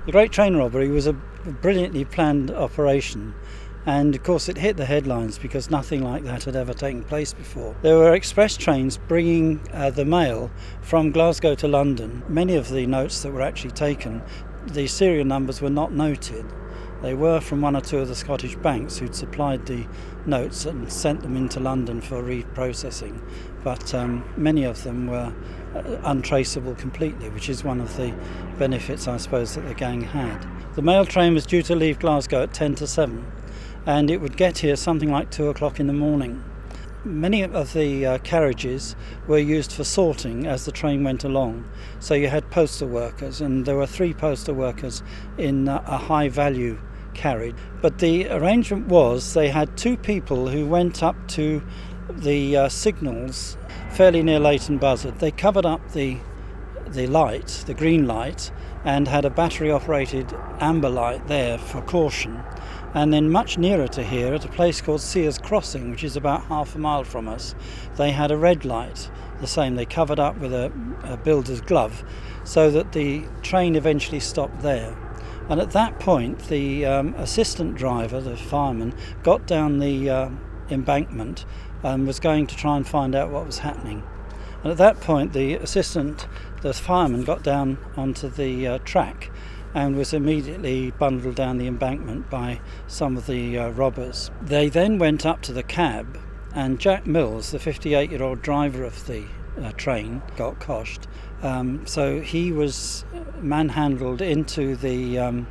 The Great Train Robbery was a brilliantly planned operation, and of course it hit the headlines because nothing like that had ever taken place before. There were express trains bringing the mail from Glasgow to London. Many of the notes that were actually taken, the serial numbers were not noted. They were from one or two of the Scottish banks who'd supplied the notes and sent them into London for reprocessing, but many of them were untraceable completely, which is one of the benefits, I suppose, that the gang had. The mail train was due to leave Glasgow at 10 to 7, and it would get here something like 2 o'clock in the morning. Many of the carriages were used for sorting as the train went along. So you had postal workers, and there were 3 postal workers in a high value carriage. But the arrangement was they had 2 people who went up to the signals fairly near Leighton Buzzard. They covered up the light, the green light, and had a battery operated amber light there for caution. And then much nearer to here, at a place called Sears Crossing, which is about half a mile from us, they had a red light, the same. They covered up with a builder's glove so that the train eventually stopped there. And at that point, the assistant driver, the fireman, got down the embankment and was going to try and find out what was happening. And at that point, the fireman got down onto the track and was immediately bundled down the embankment by some of the robbers. They then went up to the cab, and Jack Mills, the 58-year-old driver of the train, got coshed. So he was manhandled into the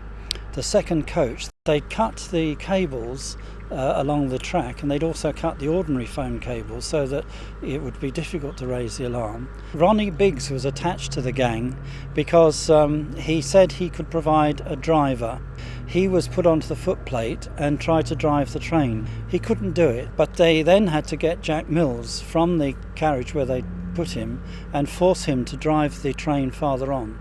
second coach. They'd cut the cables along the track, and they'd also cut the ordinary phone cables so that it would be difficult to raise the alarm. Ronnie Biggs was attached to the gang because he said he could provide a driver. He was put onto the footplate and tried to drive the train. He couldn't do it, but they then had to get Jack Mills from the carriage where they put him and force him to drive the train farther on.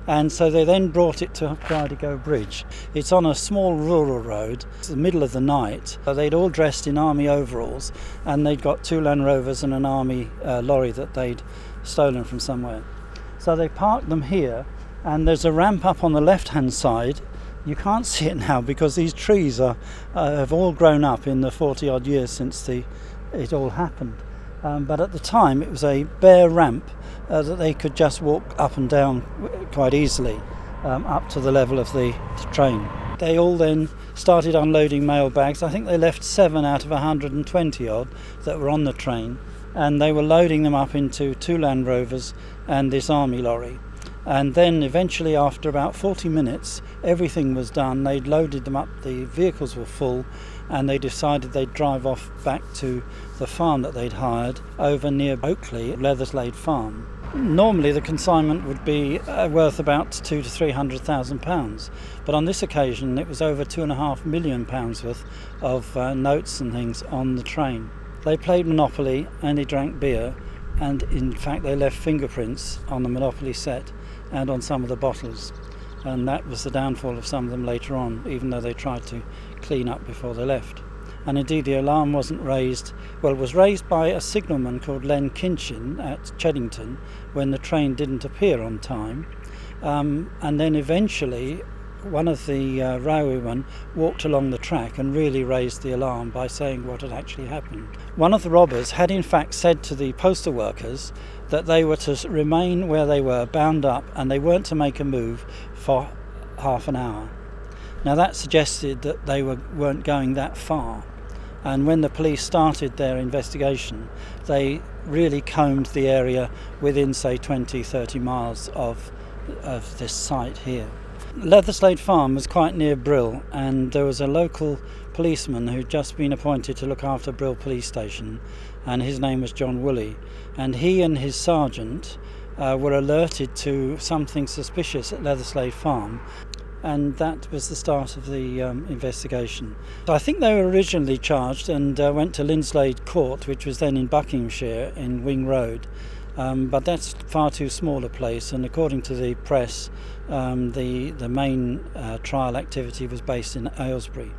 And so they then brought it to Bridego Bridge. It's on a small rural road. It's the middle of the night. They'd all dressed in army overalls, and they'd got 2 Land Rovers and an army lorry that they'd stolen from somewhere. So they parked them here, and there's a ramp up on the left-hand side. You can't see it now because these trees have all grown up in the 40-odd years since it all happened. But at the time it was a bare ramp that they could just walk up and down quite easily up to the level of the train. They all then started unloading mail bags. I think they left 7 out of 120 odd that were on the train, and they were loading them up into 2 Land Rovers and this army lorry. And then eventually, after about 40 minutes, everything was done. They'd loaded them up, the vehicles were full, and they decided they'd drive off back to the farm that they'd hired over near Oakley, Leatherslade Farm. Normally the consignment would be worth about £200,000 to £300,000, but on this occasion it was over £2.5 million worth of notes and things on the train. They played Monopoly and they drank beer, and in fact they left fingerprints on the Monopoly set and on some of the bottles, and that was the downfall of some of them later on, even though they tried to clean up before they left. And indeed the alarm wasn't raised, well, it was raised by a signalman called Len Kinchin at Cheddington when the train didn't appear on time, and then eventually one of the railwaymen walked along the track and really raised the alarm by saying what had actually happened. One of the robbers had in fact said to the postal workers that they were to remain where they were, bound up, and they weren't to make a move for half an hour. Now that suggested that they weren't going that far, and when the police started their investigation they really combed the area within, say, 20-30 miles of this site here. Leatherslade Farm was quite near Brill, and there was a local policeman who'd just been appointed to look after Brill Police Station, and his name was John Woolley, and he and his sergeant were alerted to something suspicious at Leatherslade Farm, and that was the start of the investigation. I think they were originally charged and went to Linslade Court, which was then in Buckinghamshire in Wing Road, but that's far too small a place, and according to the press the main trial activity was based in Aylesbury.